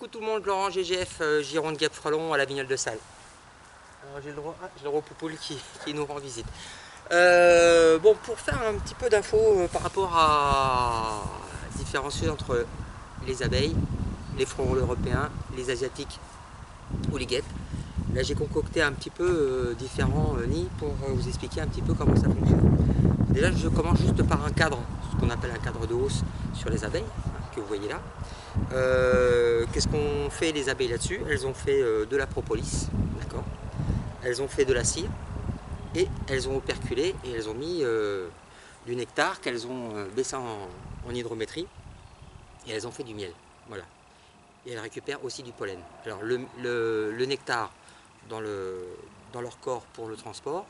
coucou tout le monde, Laurent GGF, Gironde Gap Frelon à la Vignole de Salles. Alors j'ai le droit au Poupoule qui nous rend visite. Bon, pour faire un petit peu d'infos par rapport à différencier entre les abeilles, les frelons européens, les asiatiques ou les guêpes. Là j'ai concocté un petit peu différents nids pour vous expliquer un petit peu comment ça fonctionne. Déjà je commence juste par un cadre, ce qu'on appelle un cadre de hausse sur les abeilles, que vous voyez là. Qu'est-ce qu'on fait les abeilles là-dessus? Elles ont fait de la propolis, d'accord. Elles ont fait de la cire et elles ont operculé et elles ont mis du nectar qu'elles ont baissé en hydrométrie et elles ont fait du miel, voilà. Et elles récupèrent aussi du pollen. Alors le nectar dans leur corps pour le transport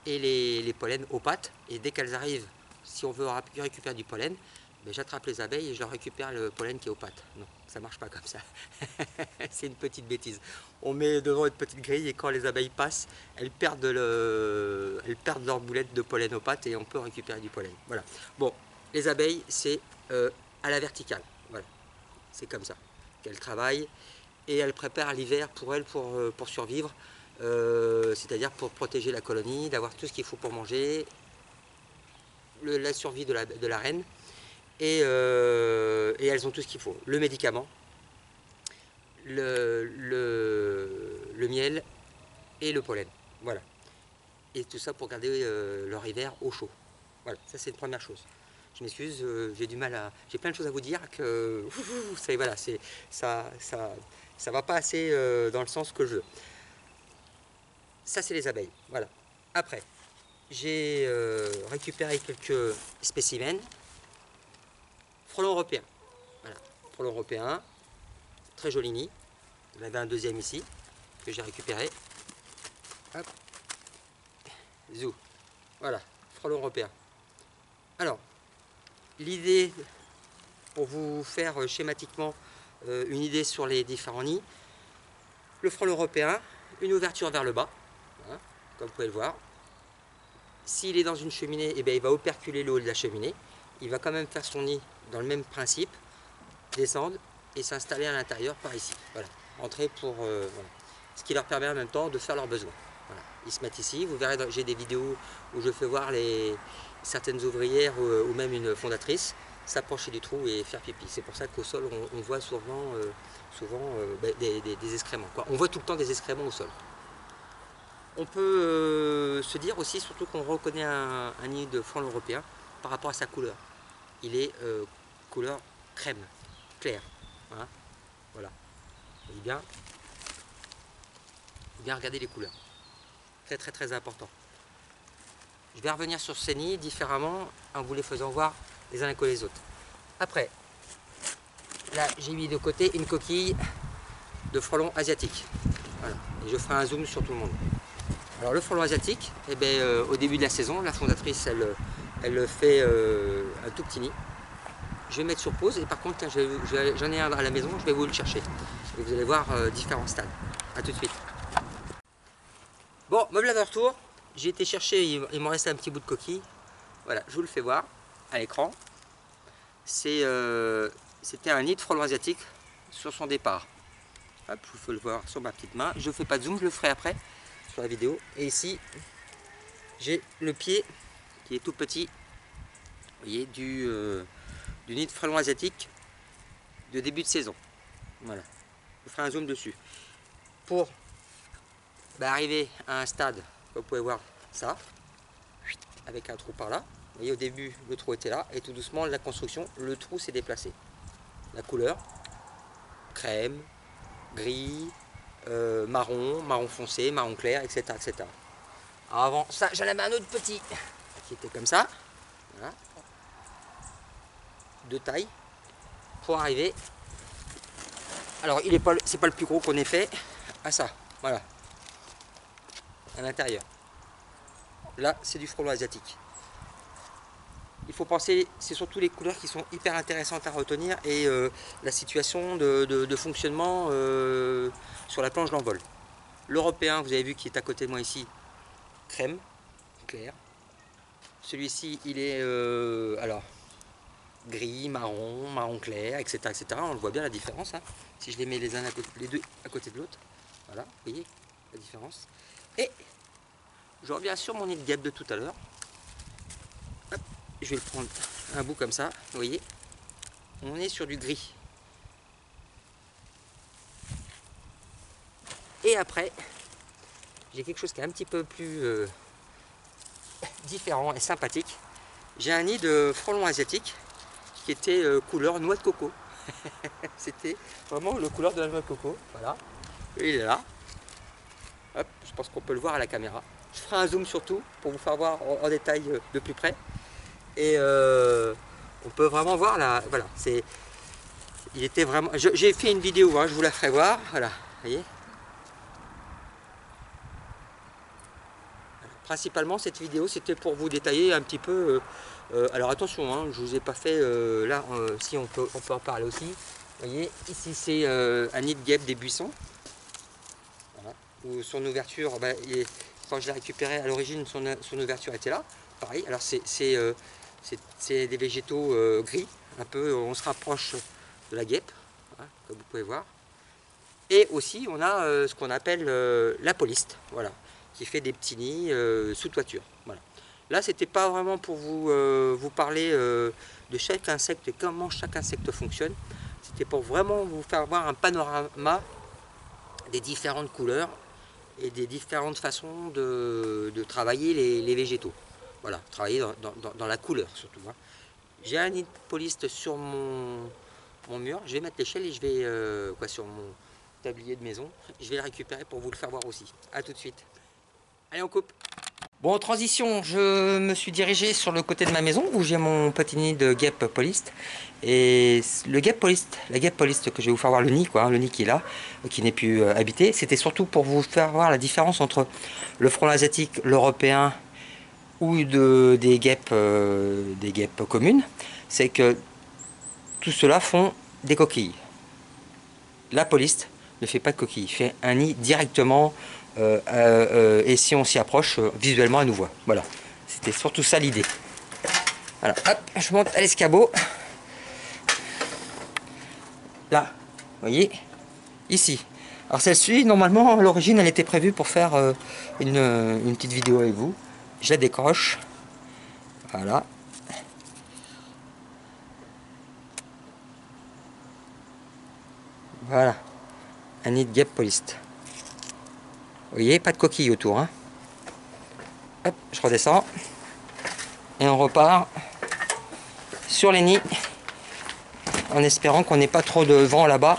et les pollens aux pattes, et dès qu'elles arrivent, si on veut récupérer du pollen, ben j'attrape les abeilles et je leur récupère le pollen qui est aux pattes. Non, ça marche pas comme ça. C'est une petite bêtise. On met devant une petite grille et quand les abeilles passent, elles perdent leur boulette de pollen aux pattes et on peut récupérer du pollen. Voilà. Bon, les abeilles, c'est à la verticale. Voilà. C'est comme ça qu'elles travaillent et elles préparent l'hiver pour elles pour survivre. C'est-à-dire pour protéger la colonie, d'avoir tout ce qu'il faut pour manger, la survie de la reine. Et elles ont tout ce qu'il faut. Le médicament, le miel et le pollen. Voilà. Et tout ça pour garder leur hiver au chaud. Voilà, ça c'est une première chose. Je m'excuse, j'ai du mal à... J'ai plein de choses à vous dire que... Voilà, ça va pas assez dans le sens que je veux. Ça c'est les abeilles. Voilà. Après, j'ai récupéré quelques spécimens. Frelon européen. Voilà. Frelon européen. Très joli nid. Il y en avait un deuxième ici que j'ai récupéré. Hop. Zou. Voilà. Frelon européen. Alors, l'idée, pour vous faire schématiquement une idée sur les différents nids, le frelon européen, une ouverture vers le bas, hein, comme vous pouvez le voir. S'il est dans une cheminée, eh bien, il va operculer le haut de la cheminée. Il va quand même faire son nid dans le même principe, descendre et s'installer à l'intérieur par ici. Voilà, entrer pour... voilà. Ce qui leur permet en même temps de faire leurs besoins. Voilà. Ils se mettent ici, vous verrez, j'ai des vidéos où je fais voir certaines ouvrières ou même une fondatrice s'approcher du trou et faire pipi. C'est pour ça qu'au sol, on voit souvent des excréments, quoi. On voit tout le temps des excréments au sol. On peut se dire aussi, surtout qu'on reconnaît un nid de frelon européen par rapport à sa couleur. Il est couleur crème, clair. Hein, voilà. Et bien regarder les couleurs. Très très très important. Je vais revenir sur ces nids différemment en vous les faisant voir les uns que les autres. Après, là j'ai mis de côté une coquille de frelon asiatique. Voilà. Et je ferai un zoom sur tout le monde. Alors le frelon asiatique, eh bien, au début de la saison, la fondatrice elle fait un tout petit nid. Je vais mettre sur pause et par contre j'en ai un à la maison, je vais vous le chercher. Et vous allez voir différents stades. A tout de suite. Bon, me voilà de retour. J'ai été chercher, il m'en restait un petit bout de coquille. Voilà, je vous le fais voir à l'écran. C'était un nid de frelon asiatique sur son départ. Hop, je vous fais le voir sur ma petite main. Je ne fais pas de zoom, je le ferai après sur la vidéo. Et ici, j'ai le pied qui est tout petit. Vous voyez, du nid de frelon asiatique de début de saison. Voilà, je ferai un zoom dessus. Pour arriver à un stade, comme vous pouvez voir ça, avec un trou par là. Vous voyez, au début, le trou était là, et tout doucement, la construction, le trou s'est déplacé. La couleur, crème, gris, marron, marron foncé, marron clair, etc. etc. Alors avant ça, j'en avais un autre petit, qui était comme ça, voilà, de taille, pour arriver. Alors, c'est pas le plus gros qu'on ait fait, à ça, voilà, à l'intérieur. Là, c'est du frelon asiatique. Il faut penser, c'est surtout les couleurs qui sont hyper intéressantes à retenir et la situation de fonctionnement sur la planche d'envol. L'européen, vous avez vu, qui est à côté de moi ici, crème, clair. Celui-ci, il est alors gris, marron marron clair, etc., etc. On le voit bien la différence, hein. Si je les mets les deux à côté de l'autre, voilà, vous voyez la différence. Et je reviens sur mon nid de guêpe de tout à l'heure. Je vais le prendre un bout comme ça, vous voyez, on est sur du gris. Et après, j'ai quelque chose qui est un petit peu plus différent et sympathique. J'ai un nid de frelons asiatiques qui était couleur noix de coco. C'était vraiment le couleur de la noix de coco. Voilà, et il est là. Hop, je pense qu'on peut le voir à la caméra. Je ferai un zoom surtout pour vous faire voir en détail de plus près. Et on peut vraiment voir là. Voilà, c'est. Il était vraiment. J'ai fait une vidéo, hein, je vous la ferai voir. Voilà, vous voyez. Principalement cette vidéo c'était pour vous détailler un petit peu, alors attention, hein, je vous ai pas fait, là si on peut en parler aussi, vous voyez ici c'est un nid de guêpe des buissons, voilà, où son ouverture, quand je l'ai récupéré à l'origine son ouverture était là, pareil, alors c'est des végétaux gris, un peu, on se rapproche de la guêpe, voilà, comme vous pouvez voir, et aussi on a ce qu'on appelle la poliste, voilà, qui fait des petits nids sous toiture. Voilà. Là, c'était pas vraiment pour vous parler de chaque insecte et comment chaque insecte fonctionne. C'était pour vraiment vous faire voir un panorama des différentes couleurs et des différentes façons de travailler les végétaux. Voilà, travailler dans la couleur surtout. Hein. J'ai un nid de poliste sur mon mur. Je vais mettre l'échelle et je vais sur mon tablier de maison. Je vais le récupérer pour vous le faire voir aussi. A tout de suite. Allez, on coupe. Bon, en transition, je me suis dirigé sur le côté de ma maison où j'ai mon petit nid de guêpe poliste. Et la guêpe poliste que je vais vous faire voir le nid, quoi, hein, le nid qui est là, qui n'est plus habité, c'était surtout pour vous faire voir la différence entre le frelon asiatique, l'européen ou des guêpes communes. C'est que tout cela font des coquilles. La poliste ne fait pas de coquilles, il fait un nid directement. Et si on s'y approche, visuellement, elle nous voit. Voilà, c'était surtout ça l'idée. Voilà, hop, je monte à l'escabeau. Là, vous voyez, ici. Alors celle-ci, normalement, à l'origine, elle était prévue pour faire une petite vidéo avec vous. Je la décroche. Voilà. Voilà, un nid de guêpe poliste. Vous voyez, pas de coquille autour. Hein. Hop, je redescends. Et on repart sur les nids. En espérant qu'on n'ait pas trop de vent là-bas.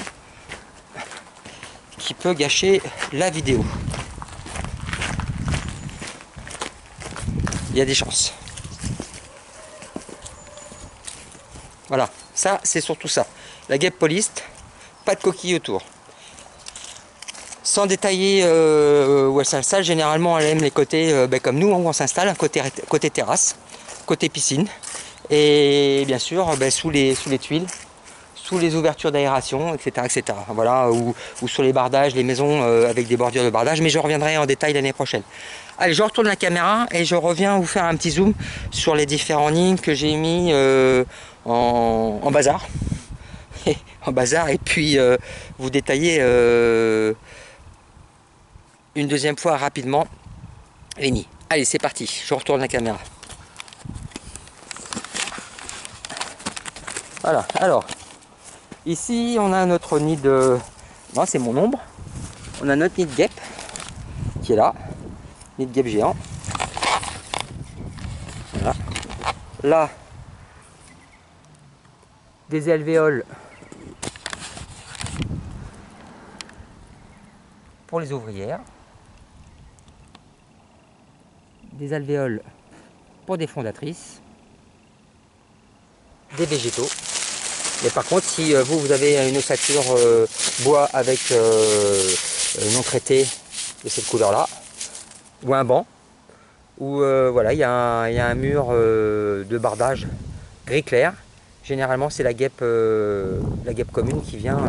Qui peut gâcher la vidéo. Il y a des chances. Voilà, ça c'est surtout ça. La guêpe poliste, pas de coquille autour. Sans détailler où elle s'installe, généralement elle aime les côtés comme nous, où on s'installe, côté terrasse, côté piscine, et bien sûr sous les tuiles, sous les ouvertures d'aération, etc., etc. Voilà, ou sur les bardages, les maisons avec des bordures de bardage, mais je reviendrai en détail l'année prochaine. Allez, je retourne la caméra et je reviens vous faire un petit zoom sur les différents nids que j'ai mis en bazar. En bazar, et puis vous détailler une deuxième fois rapidement les nids. Allez, c'est parti, je retourne la caméra. Voilà, alors ici on a notre nid de... Non, c'est mon ombre. On a notre nid de guêpe qui est là, nid de guêpe géant. Voilà. Là, des alvéoles pour les ouvrières. Des alvéoles pour des fondatrices, des végétaux. Mais par contre, si vous avez une ossature bois avec non traité de cette couleur là, ou un banc, ou voilà, il y a un mur de bardage gris clair, généralement c'est la guêpe commune qui vient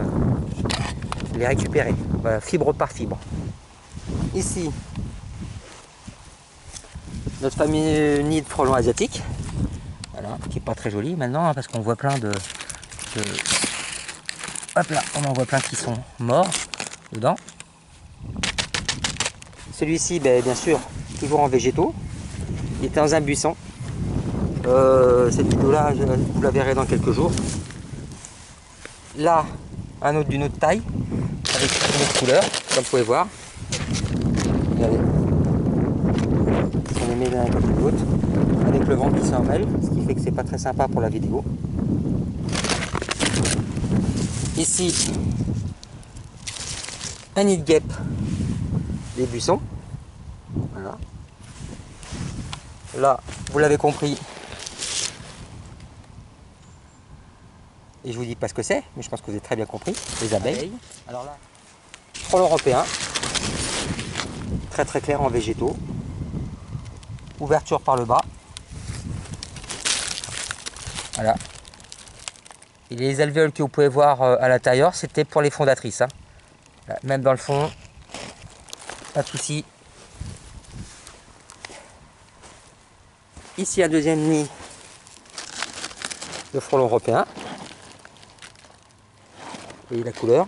les récupérer, voilà, fibre par fibre. Ici, notre fameux nid de frelons asiatiques, voilà, qui n'est pas très joli maintenant, hein, parce qu'on voit plein de hop là, on en voit plein qui sont morts dedans. Celui-ci, ben, bien sûr, toujours en végétaux. Il était dans un buisson. Cette vidéo-là, vous la verrez dans quelques jours. Là, un autre d'une autre taille, avec une autre couleur, comme vous pouvez voir. Regardez. On les met l'un à côté de l'autre, avec le vent qui s'en mêle, ce qui fait que c'est pas très sympa pour la vidéo. Ici, un nid de guêpe des buissons. Voilà. Là, vous l'avez compris. Et je vous dis pas ce que c'est, mais je pense que vous avez très bien compris. Les abeilles. Alors là, frelon européen. Très très clair en végétaux. Ouverture par le bas. Voilà. Et les alvéoles que vous pouvez voir à l'intérieur, c'était pour les fondatrices. Hein. Là, même dans le fond, pas de souci. Ici un deuxième nid de frelon européen. Vous voyez la couleur.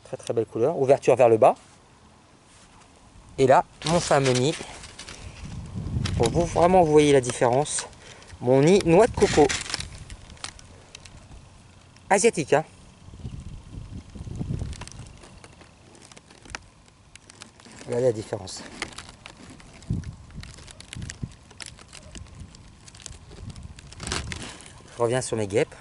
Très très belle couleur. Ouverture vers le bas. Et là, mon fameux nid. Pour vous, vraiment, vous voyez la différence. Mon nid noix de coco. Asiatique, hein. Regardez la différence. Je reviens sur mes guêpes.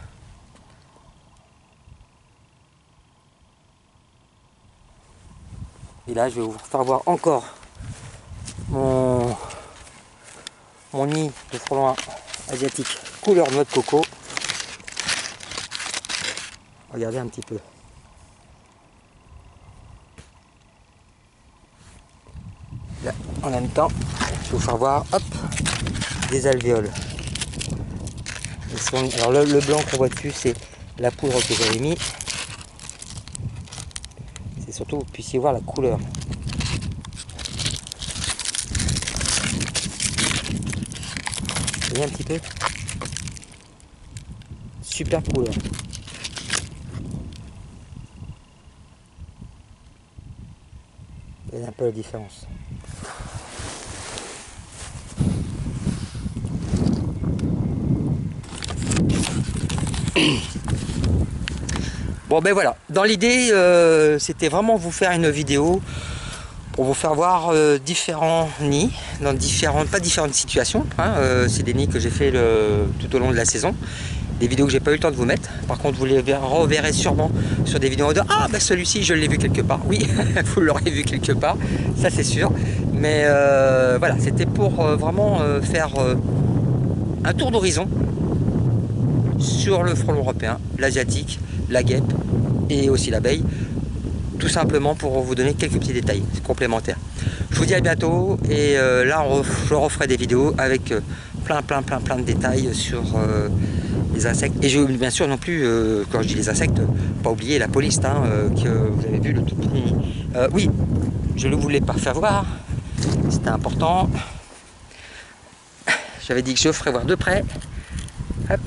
Et là, je vais vous faire voir encore mon nid de frelon asiatique couleur noix de coco. Regardez un petit peu. Là, en même temps, je vais vous faire voir, hop, des alvéoles. Alors le blanc qu'on voit dessus, c'est la poudre que j'avais mis. C'est surtout que vous puissiez voir la couleur. Vous voyez un petit peu? Super couleur. Vous voyez un peu la différence. Bon ben voilà, dans l'idée c'était vraiment vous faire une vidéo pour vous faire voir différents nids dans pas différentes situations, hein, c'est des nids que j'ai fait tout au long de la saison, des vidéos que j'ai pas eu le temps de vous mettre. Par contre vous les reverrez sûrement sur des vidéos de ah ben celui-ci je l'ai vu quelque part, oui vous l'aurez vu quelque part, ça c'est sûr, mais voilà, c'était pour vraiment faire un tour d'horizon sur le frelon européen, l'asiatique, la guêpe et aussi l'abeille, tout simplement pour vous donner quelques petits détails complémentaires. Je vous dis à bientôt et là je referai des vidéos avec plein de détails sur les insectes. Et je bien sûr non plus, quand je dis les insectes, pas oublier la police hein, que vous avez vu le tout petit. Oui, je ne voulais pas faire voir, c'était important. J'avais dit que je ferais voir de près. Hop.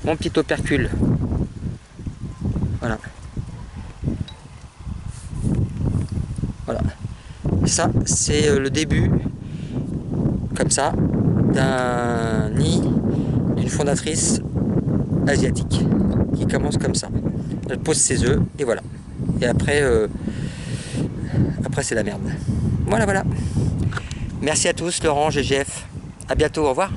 Mon petit opercule. Voilà. Voilà. Et ça, c'est le début, comme ça, d'un nid d'une fondatrice asiatique qui commence comme ça. Elle pose ses œufs et voilà. Et après, après c'est la merde. Voilà, voilà. Merci à tous, Laurent, GGF. À bientôt, au revoir.